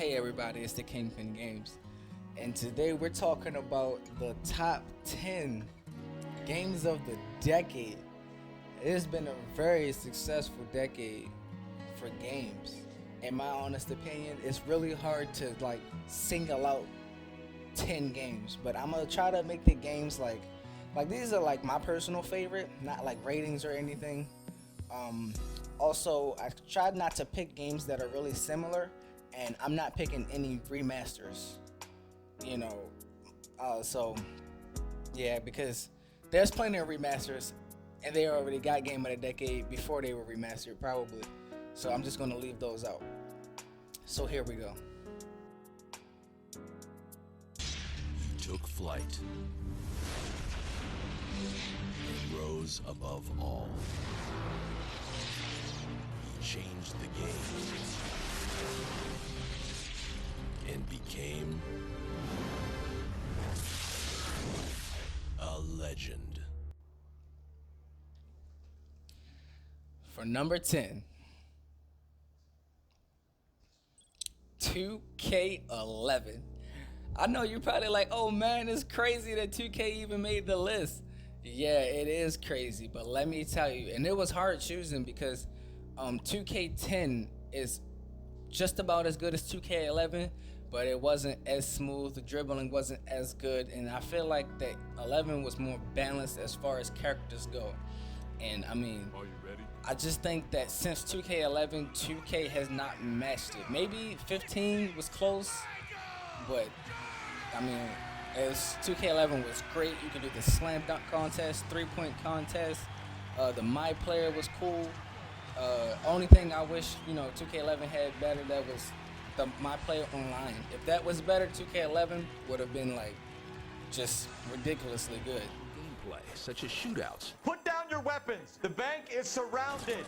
Hey everybody, it's the Kingpen Games, and today we're talking about the top 10 games of the decade. It has been a very successful decade for games. In my honest opinion, it's really hard to single out 10 games, but I'm gonna try to make the games like these are like my personal favorite, not like ratings or anything. Also, I tried not to pick games that are really similar, and I'm not picking any remasters, you know. So yeah, because there's plenty of remasters, and they already got Game of the Decade before they were remastered, probably. So I'm just gonna leave those out. So here we go. He took flight and rose above all. He changed the game and became a legend. For number 10, 2K11. I know you're probably like, oh man, it's crazy that 2K even made the list. Yeah, it is crazy, but let me tell you, and it was hard choosing because 2K10 is just about as good as 2K11, but it wasn't as smooth. The dribbling wasn't as good, and I feel like that 11 was more balanced as far as characters go. And I mean, are you ready? I just think that since 2K11, 2K has not matched it. Maybe 15 was close, but I mean, 2K11 was great. You could do the slam dunk contest, 3-point contest. The My Player was cool. Only thing I wish 2K11 had better, that was the My Player Online. If that was better, 2K11 would have been just ridiculously good. Gameplay, such as shootouts. Put down your weapons. The bank is surrounded.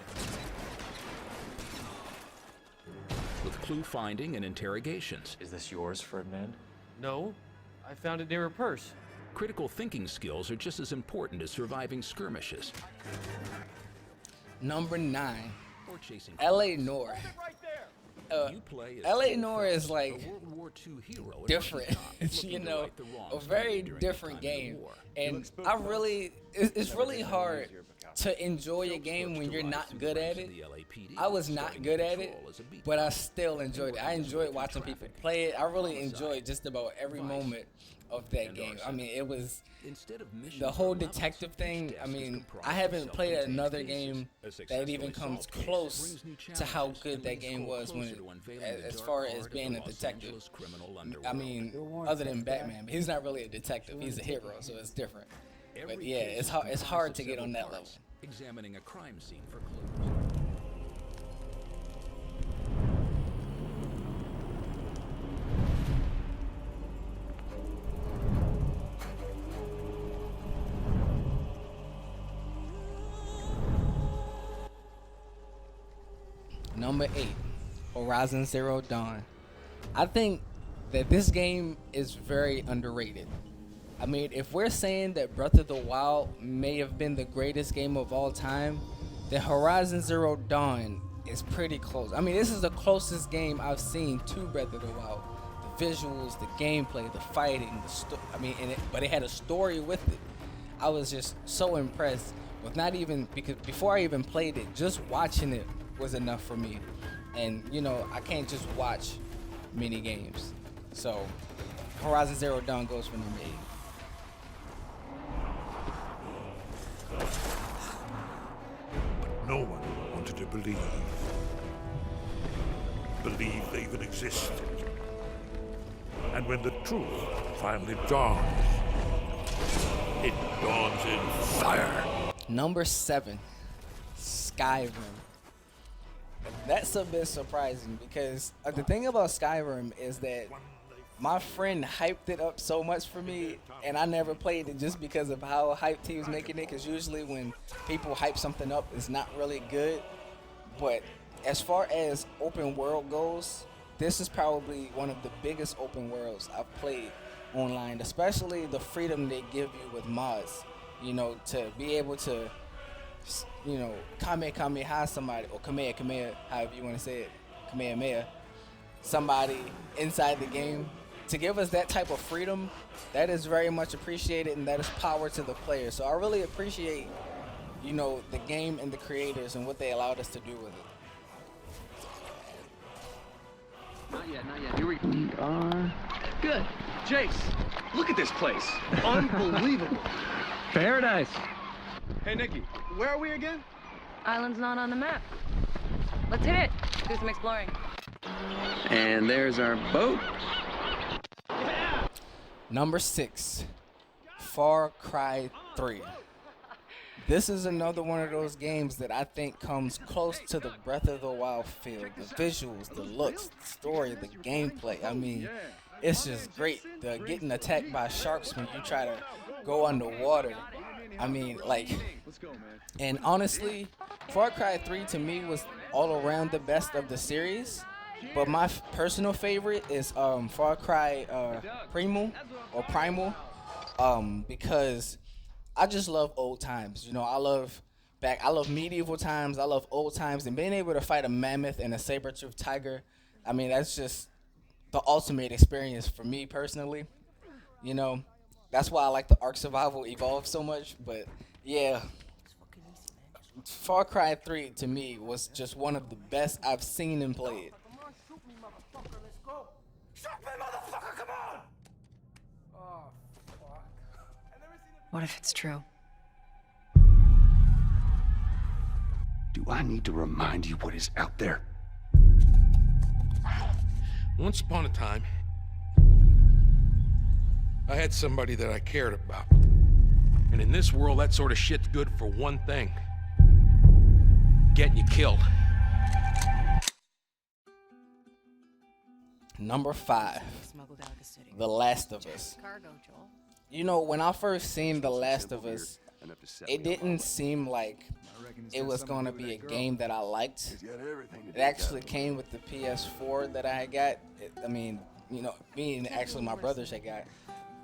With clue finding and interrogations. Is this yours, Ferdinand? No, I found it near her purse. Critical thinking skills are just as important as surviving skirmishes. Number 9, Or chasing Eleanor. Right there. You play as Eleanor is a World War II hero in different. Vietnam, It's, looking to right the wrongs a very during the different time of the game. war. And it's really hard to enjoy a game when you're not good at it. I was not good at it, but I still enjoyed it. I enjoyed watching people play it. I really enjoyed just about every moment of that game. I mean, it was the whole detective thing. I mean, I haven't played another game that even comes close to how good that game was as far as being a detective. I mean, other than Batman, but he's not really a detective. He's a hero, so it's different. But yeah, it's hard to get on that level. Examining a crime scene for clues. Number 8, Horizon Zero Dawn. I think that this game is very underrated. I mean, if we're saying that Breath of the Wild may have been the greatest game of all time, then Horizon Zero Dawn is pretty close. I mean, this is the closest game I've seen to Breath of the Wild. The visuals, the gameplay, the fighting, but it had a story with it. I was just so impressed with because before I even played it, just watching it was enough for me. And I can't just watch mini games. So Horizon Zero Dawn goes for number 8. No one wanted to believe they even existed. And when the truth finally dawns, it dawns in fire. Number 7, Skyrim. That's a bit surprising because the thing about Skyrim is that my friend hyped it up so much for me, and I never played it just because of how hyped he was making it, because usually when people hype something up, it's not really good. But as far as open world goes, this is probably one of the biggest open worlds I've played online, especially the freedom they give you with mods, to be able to, Kamehameha somebody, or Kamehameha, however you want to say it, Kamehameha, somebody inside the game. To give us that type of freedom, that is very much appreciated, and that is power to the player. So I really appreciate, the game and the creators and what they allowed us to do with it. Not yet. Here we are. Good. Jace, look at this place. Unbelievable. Paradise. Hey, Nikki, where are we again? Island's not on the map. Let's hit it. Do some exploring. And there's our boat. Number 6, Far Cry 3. This is another one of those games that I think comes close to the Breath of the Wild feel. The visuals, the looks, the story, the gameplay. I mean, it's just great. The getting attacked by sharks when you try to go underwater. I mean, and honestly, Far Cry 3 to me was all around the best of the series. But my personal favorite is Far Cry Primal, because I just love old times. I love medieval times. I love old times, and being able to fight a mammoth and a saber-toothed tiger. I mean, that's just the ultimate experience for me personally. That's why I like the Ark Survival Evolved so much. But yeah, Far Cry 3 to me was just one of the best I've seen and played. What if it's true? Do I need to remind you what is out there? Once upon a time, I had somebody that I cared about. And in this world, that sort of shit's good for one thing: getting you killed. Number 5, The Last of Us. When I first seen The Last of Us, it didn't seem like it was going to be a game that I liked. It actually came with the PS4 that I got. Me and actually my brothers had got.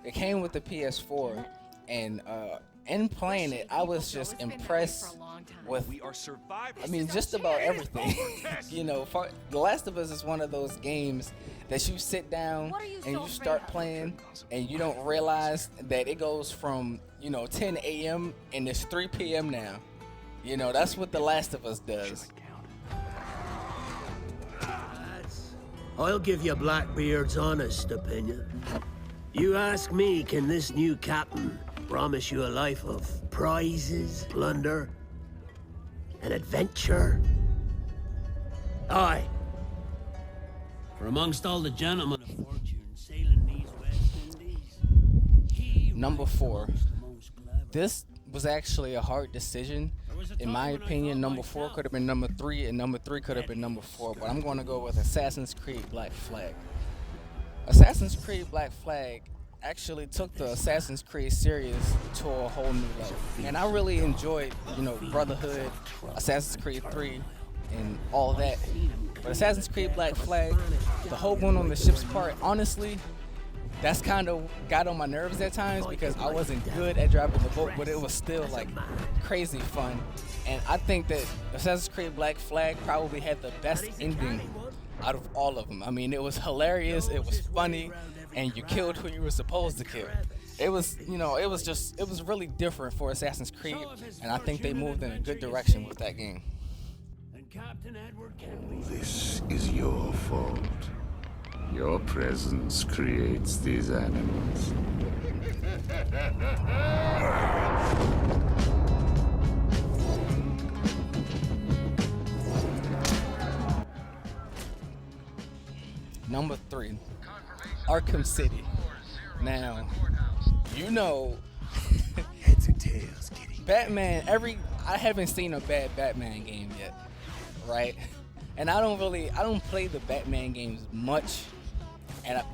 It came with the PS4, and in playing it, I was just impressed with, just about everything. The Last of Us is one of those games that you sit down and you start playing, and you don't realize that it goes from, 10 a.m. and it's 3 p.m. now. That's what The Last of Us does. I'll give you Blackbeard's honest opinion. You ask me, can this new captain promise you a life of prizes, plunder, and adventure? Aye. For amongst all the gentlemen of fortune sailing these West Indies, Number 4. This was actually a hard decision. In my opinion, number 4 could have been number 3, and number 3 could have been number 4. But I'm going to go with Assassin's Creed Black Flag. Assassin's Creed Black Flag actually took the Assassin's Creed series to a whole new level. And I really enjoyed, Brotherhood, Assassin's Creed 3, and all that. But Assassin's Creed Black Flag, the whole going on the ship's part, honestly, that's kind of got on my nerves at times because I wasn't good at driving the boat, but it was still crazy fun. And I think that Assassin's Creed Black Flag probably had the best ending out of all of them. I mean, it was hilarious, it was funny, and you killed who you were supposed to kill. It was, it was really different for Assassin's Creed, and I think they moved in a good direction with that game. This is your fault. Your presence creates these animals. Number 3, Arkham City. Now, heads or tails, kitty. Batman, I haven't seen a bad Batman game yet, right? And I don't play the Batman games much,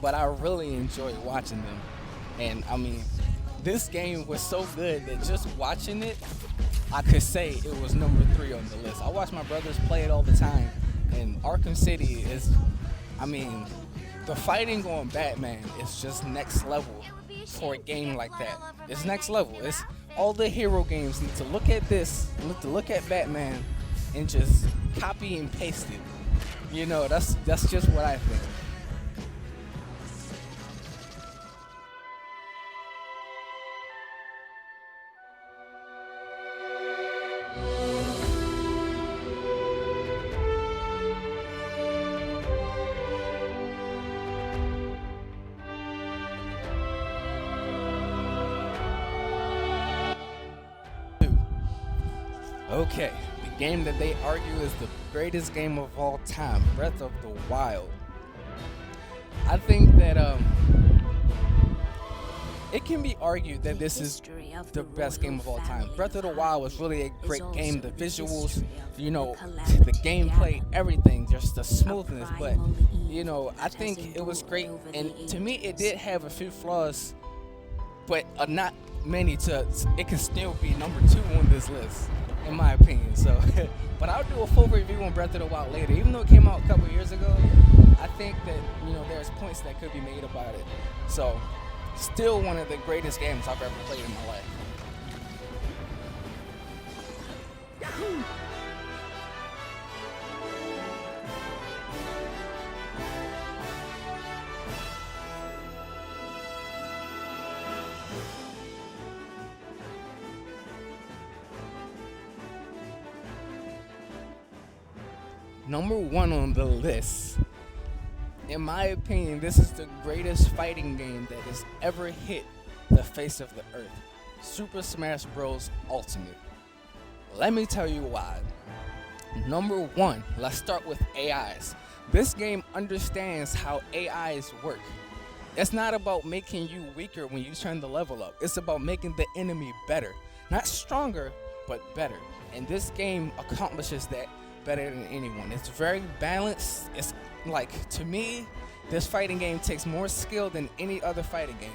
but I really enjoy watching them. And I mean, this game was so good that just watching it, I could say it was number 3 on the list. I watch my brothers play it all the time, and Arkham City is, the fighting on Batman is just next level for a game like that. It's next level. It's all the hero games need to look at this, look at Batman, and just copy and paste it. You know, that's just what I think. Okay, the game that they argue is the greatest game of all time, Breath of the Wild. I think that it can be argued that this is the best game of all time. Breath of the Wild was really a great game. The visuals, you know, the gameplay, everything, just the smoothness. But, you know, I think it was great. And to me, it did have a few flaws, but not many it can still be number 2 on this list, in my opinion. So, but I'll do a full review on Breath of the Wild later. Even though it came out a couple years ago, I think that, you know, there's points that could be made about it. So, still one of the greatest games I've ever played in my life. Number 1 on the list. In my opinion, this is the greatest fighting game that has ever hit the face of the earth. Super Smash Bros. Ultimate. Let me tell you why. Number 1, let's start with AIs. This game understands how AIs work. It's not about making you weaker when you turn the level up. It's about making the enemy better. Not stronger, but better. And this game accomplishes that better than anyone. It's very balanced. It's like, to me, this fighting game takes more skill than any other fighting game.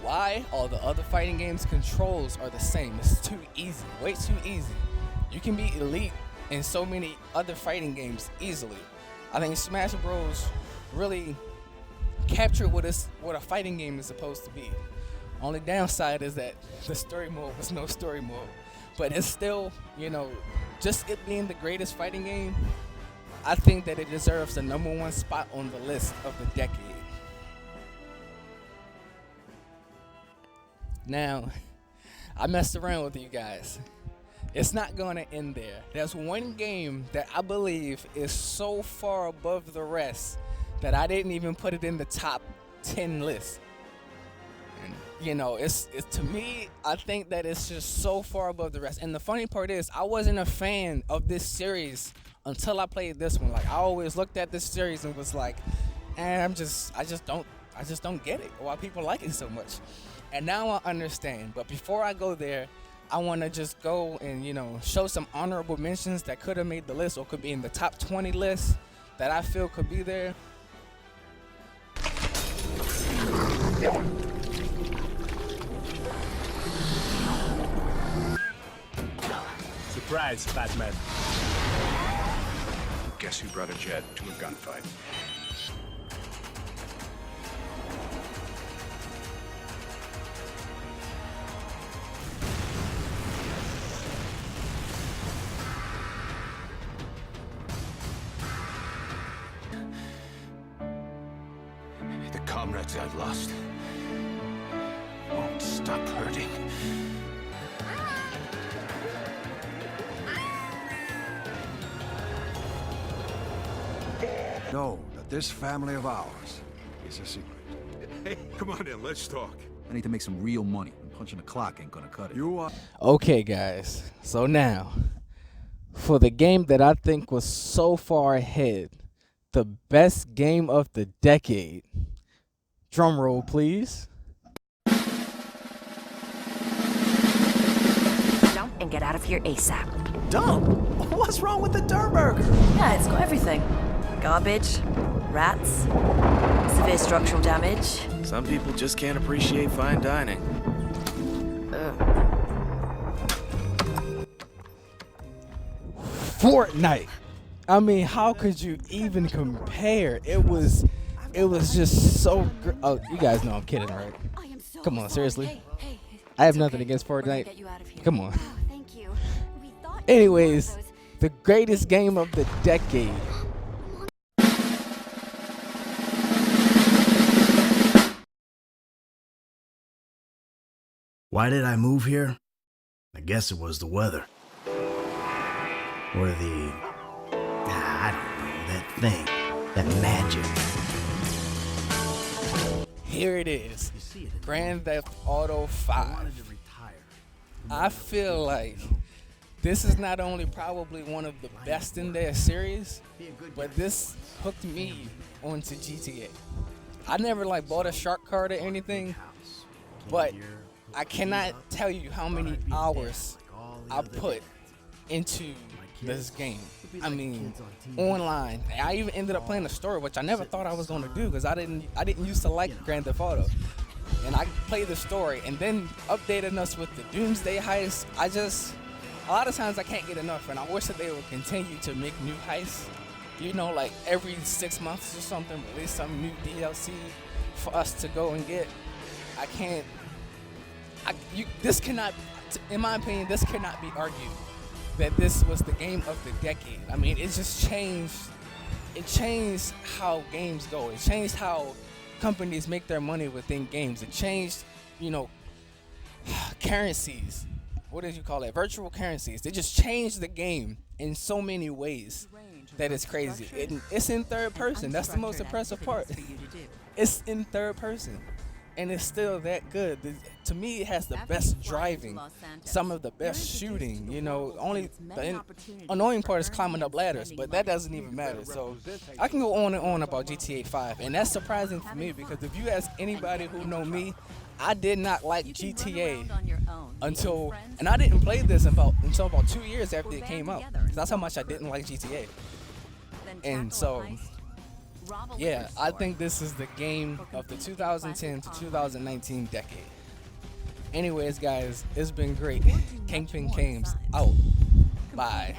Why? All the other fighting games controls are the same. It's too easy, way too easy. You can be elite in so many other fighting games easily. I think Smash Bros. Really captured what a fighting game is supposed to be. Only downside is that the story mode was no story mode. But it's still, you know, just it being the greatest fighting game, I think that it deserves the number 1 spot on the list of the decade. Now, I messed around with you guys. It's not going to end there. There's one game that I believe is so far above the rest that I didn't even put it in the top 10 list. And, you know, it's to me, I think that it's just so far above the rest. And the funny part is, I wasn't a fan of this series until I played this one. Like, I always looked at this series and was like, I just don't get it, why people like it so much. And now I understand. But before I go there, I want to just go and, you know, show some honorable mentions that could have made the list or could be in the top 20 list that I feel could be there. Surprise, Batman. Guess who brought a jet to a gunfight? The comrades I've lost won't stop hurting. Know that this family of ours is a secret. Hey, come on in, let's talk. I need to make some real money, and punching the clock ain't gonna cut it. You are. Okay, guys. So now, for the game that I think was so far ahead, the best game of the decade. Drum roll, please. Dump and get out of here ASAP. Dump? What's wrong with the Durburger? Yeah, it's got everything. Garbage, rats, severe structural damage. Some people just can't appreciate fine dining. Fortnite. I mean, how could you even compare? It was just so great. Oh, you guys know I'm kidding, right? Come on, seriously. I have nothing against Fortnite. Come on. Anyways, the greatest game of the decade. Why did I move here? I guess it was the weather. Or the... I don't know, that thing. That magic. Here it is. Grand Theft Auto 5. I feel like this is not only probably one of the best in their series, but this hooked me onto GTA. I never like bought a shark card or anything, but I cannot tell you how many hours I put into this game. I mean, online. I even ended up playing the story, which I never thought I was going to do because I didn't used to like Grand Theft Auto. And I played the story, and then updating us with the Doomsday heist. A lot of times I can't get enough, and I wish that they would continue to make new heists. You know, like every 6 months or something, release some new DLC for us to go and get. This cannot, in my opinion, this cannot be argued that this was the game of the decade. I mean, it just changed. It changed how games go. It changed how companies make their money within games. It changed, you know, currencies. What did you call it? Virtual currencies. They just changed the game in so many ways that it's crazy. It's in third person. That's the most impressive part. It's in third person. And it's still that good. To me, it has the best driving, some of the best shooting. You know, only the annoying part is climbing up ladders, but that doesn't even matter. So I can go on and on about GTA 5, and that's surprising for me because if you ask anybody who know me, I did not like GTA until, and I didn't play this until about 2 years after it came out. That's how much I didn't like GTA. And so, yeah, I think this is the game of the 2010 to 2019 decade. Anyways, guys, it's been great. Kingpen Games out. Bye.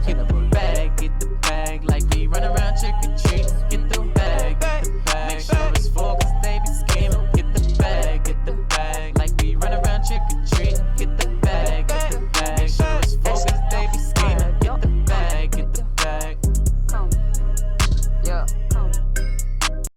Get the bag, like me, run around trick or treat. Get the bag, make sure it's full.